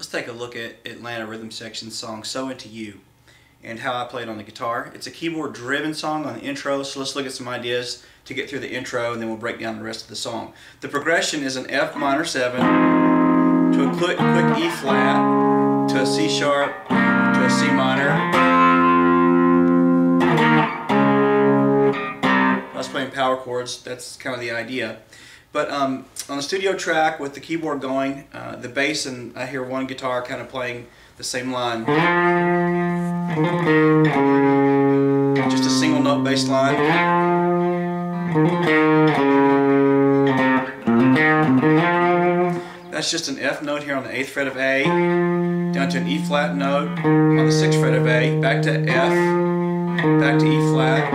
Let's take a look at Atlanta Rhythm Section's song So Into You and how I play it on the guitar. It's a keyboard driven song on the intro, so let's look at some ideas to get through the intro and then we'll break down the rest of the song. The progression is an F minor 7 to a quick E flat to a C sharp to a C minor. I was playing power chords, that's kind of the idea. But on the studio track with the keyboard going, the bass, and I hear one guitar kind of playing the same line. Just a single note bass line. That's just an F note here on the 8th fret of A, down to an E flat note on the 6th fret of A, back to F, back to E flat,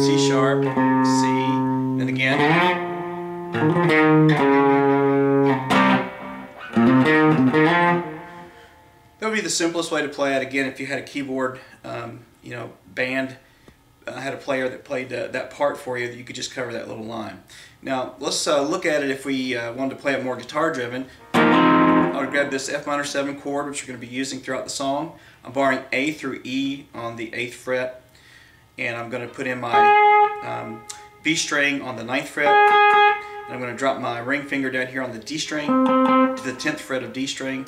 C sharp, C, and again. That would be the simplest way to play it. Again, if you had a keyboard, band, had a player that played that part for you, that you could just cover that little line. Now, let's look at it if we wanted to play it more guitar-driven. I would grab this F minor 7 chord, which we're going to be using throughout the song. I'm borrowing A through E on the 8th fret, and I'm going to put in my B string on the 9th fret. And I'm going to drop my ring finger down here on the D string to the 10th fret of D string.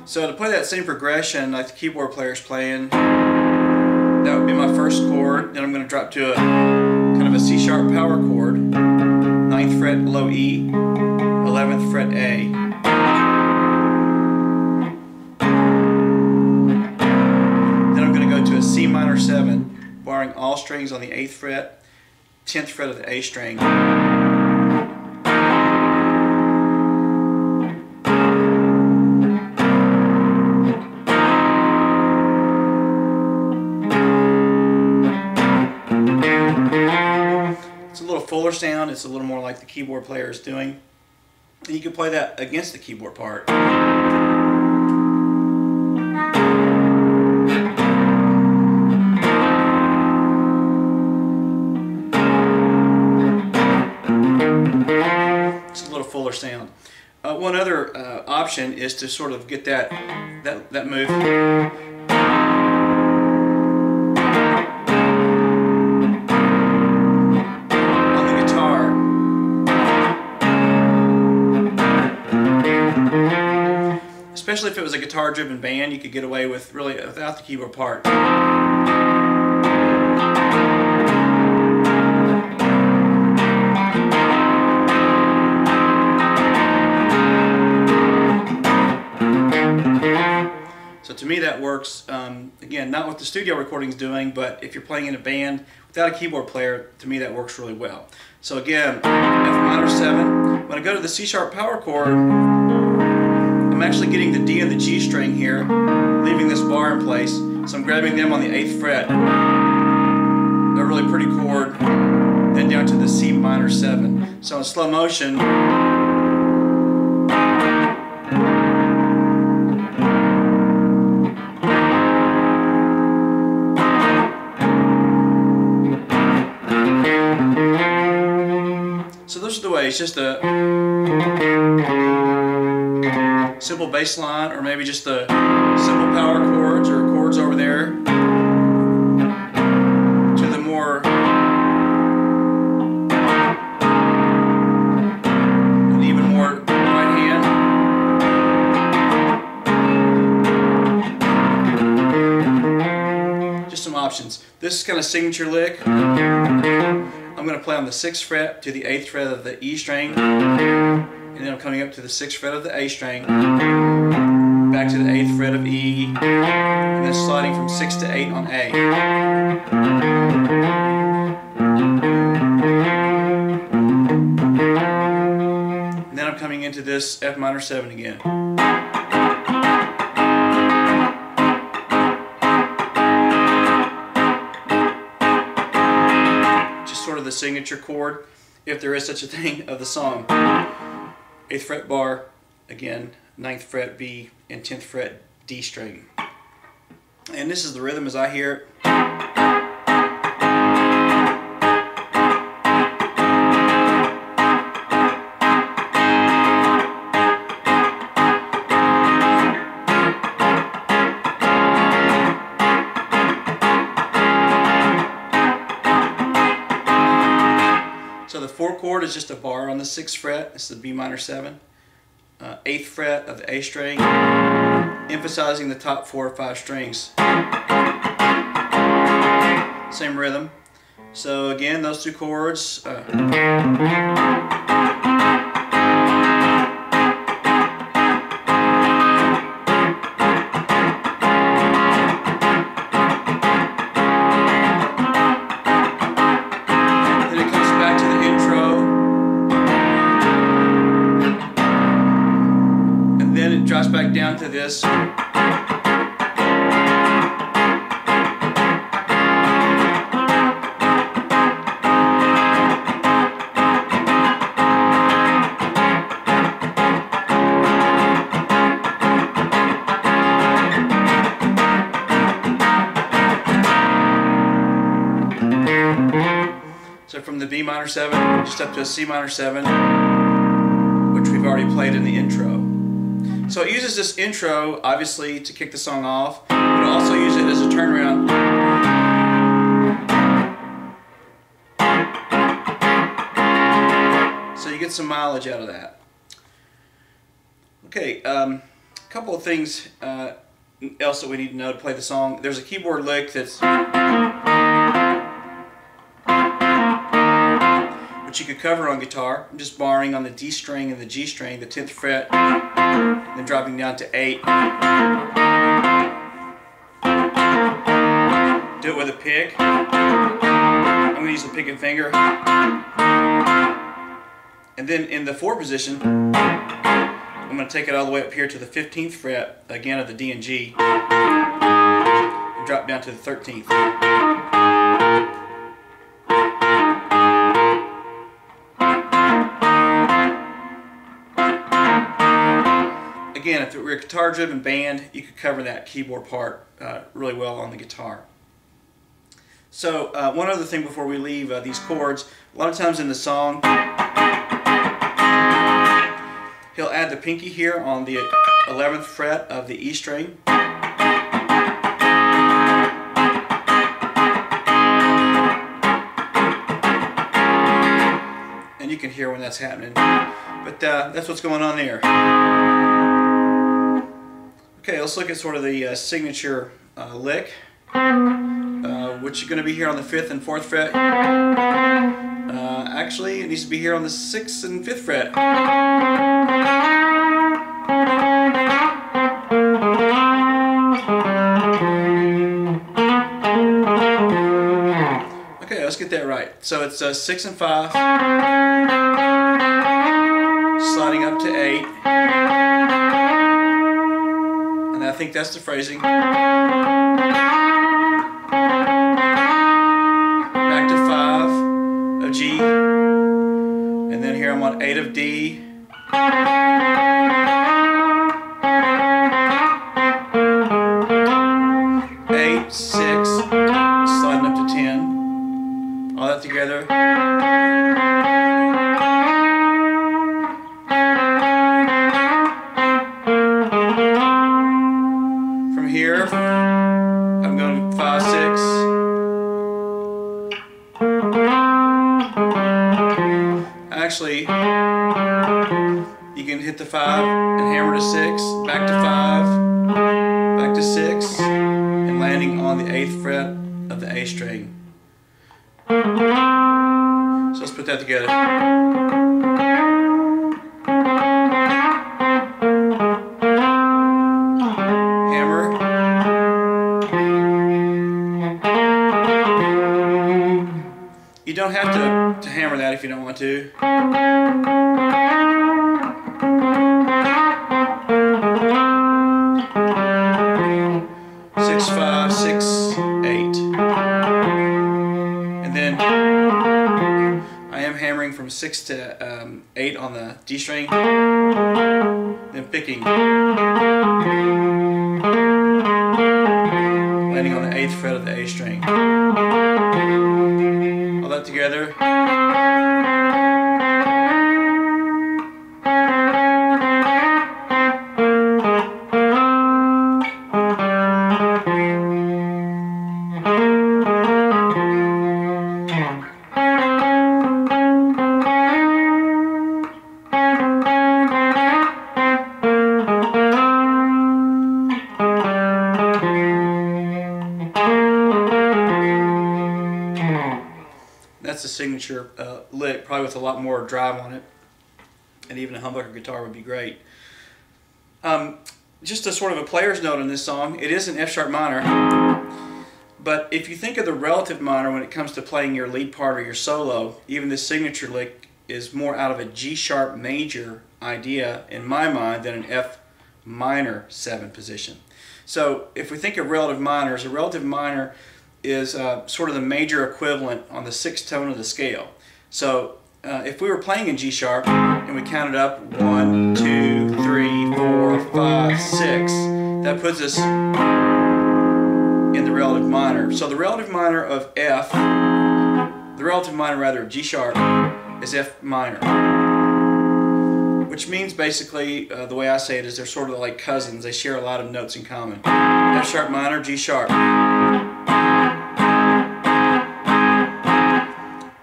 So to play that same progression like the keyboard player's playing, that would be my first chord. Then I'm going to drop to a kind of a C sharp power chord, 9th fret below E, 11th fret A. Then I'm going to go to a C minor 7, borrowing all strings on the 8th fret, 10th fret of the A string. It's a little fuller sound, it's a little more like the keyboard player is doing. And you can play that against the keyboard part. Fuller sound. One other option is to sort of get that move on the guitar. Especially if it was a guitar-driven band, you could get away with really without the keyboard part. So to me that works, again, not what the studio recording's doing, but if you're playing in a band without a keyboard player, to me that works really well. So again, F minor 7. When I go to the C sharp power chord, I'm actually getting the D and the G string here, leaving this bar in place. So I'm grabbing them on the 8th fret, a really pretty chord, then down to the C minor 7. So in slow motion, so those are the ways, just a simple bass line, or maybe just the simple power chords or chords over there, to the more and even more right hand. Just some options. This is kind of signature lick. I'm going to play on the 6th fret to the 8th fret of the E string, and then I'm coming up to the 6th fret of the A string, back to the 8th fret of E, and then sliding from 6 to 8 on A. And then I'm coming into this F minor 7 again. Sort of the signature chord, if there is such a thing, of the song. 8th fret bar, again, 9th fret B, and 10th fret D string. And this is the rhythm as I hear it. 4 chord is just a bar on the 6th fret. This is the B minor 7. 8th fret of the A string, emphasizing the top 4 or 5 strings. Same rhythm. So again, those 2 chords. Drops back down to this. So from the B minor 7 just up to a C minor 7, which we've already played in the intro. So it uses this intro, obviously, to kick the song off, but it also uses it as a turnaround. So you get some mileage out of that. Okay, a couple of things else that we need to know to play the song. There's a keyboard lick that's which you could cover on guitar. I'm just barring on the D string and the G string, the 10th fret, then dropping down to 8. Do it with a pick. I'm going to use the pick and finger. And then in the 4 position, I'm going to take it all the way up here to the 15th fret, again of the D and G, and drop down to the 13th. Again, if it were a guitar-driven band, you could cover that keyboard part really well on the guitar. So one other thing before we leave these chords, a lot of times in the song, he'll add the pinky here on the 11th fret of the E string. And you can hear when that's happening. But that's what's going on there. Okay, let's look at sort of the signature lick, which is going to be here on the 5th and 4th fret. Actually, it needs to be here on the 6th and 5th fret. Okay, let's get that right. So it's 6 and 5, sliding up to 8. I think that's the phrasing. Back to 5 of G, and then here I'm on 8 of D. 8, 6, sliding up to 10. All that together. Here, I'm going 5, 6. Actually, you can hit the 5 and hammer to 6, back to 5, back to 6, and landing on the 8th fret of the A string. So let's put that together. You don't have to hammer that if you don't want to. 6, 5, 6, 8. And then I am hammering from 6 to 8 on the D string, then picking, landing on the 8th fret of the A string. All that together. signature lick, probably with a lot more drive on it, and even a humbucker guitar would be great. Just a sort of a player's note on this song, it is an F sharp minor, but if you think of the relative minor when it comes to playing your lead part or your solo, even this signature lick is more out of a G sharp major idea in my mind than an F minor 7 position. So if we think of relative minors, a relative minor is sort of the major equivalent on the 6th tone of the scale. So if we were playing in G sharp and we counted up 1, 2, 3, 4, 5, 6, that puts us in the relative minor. So the relative minor of F, the relative minor rather of G sharp, is F minor. Which means basically, the way I say it is they're sort of like cousins. They share a lot of notes in common. F sharp minor, G sharp.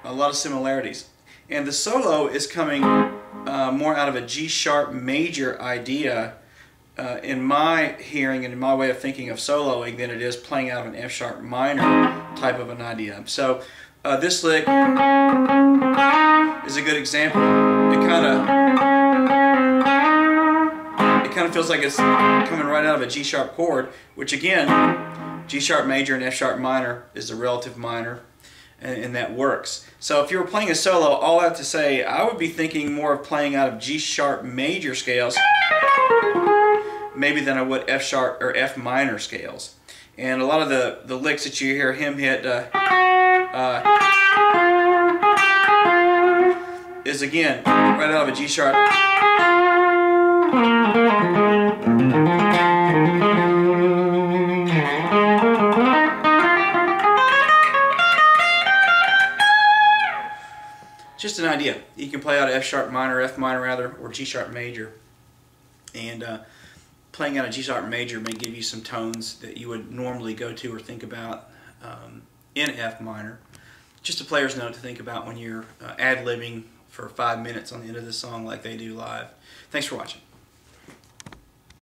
A lot of similarities. And the solo is coming more out of a G sharp major idea in my hearing and in my way of thinking of soloing than it is playing out of an F sharp minor type of an idea. So this lick is a good example. It kind of feels like it's coming right out of a G sharp chord, which again, G sharp major and F sharp minor is the relative minor, and that works. So if you were playing a solo, all I have to say, I would be thinking more of playing out of G sharp major scales maybe than I would F sharp or F minor scales. And a lot of the licks that you hear him hit is again right out of a G sharp. Just an idea. You can play out F sharp minor, F minor rather, or G sharp major. And playing out a G sharp major may give you some tones that you would normally go to or think about in F minor. Just a player's note to think about when you're ad-libbing for 5 minutes on the end of the song like they do live. Thanks for watching.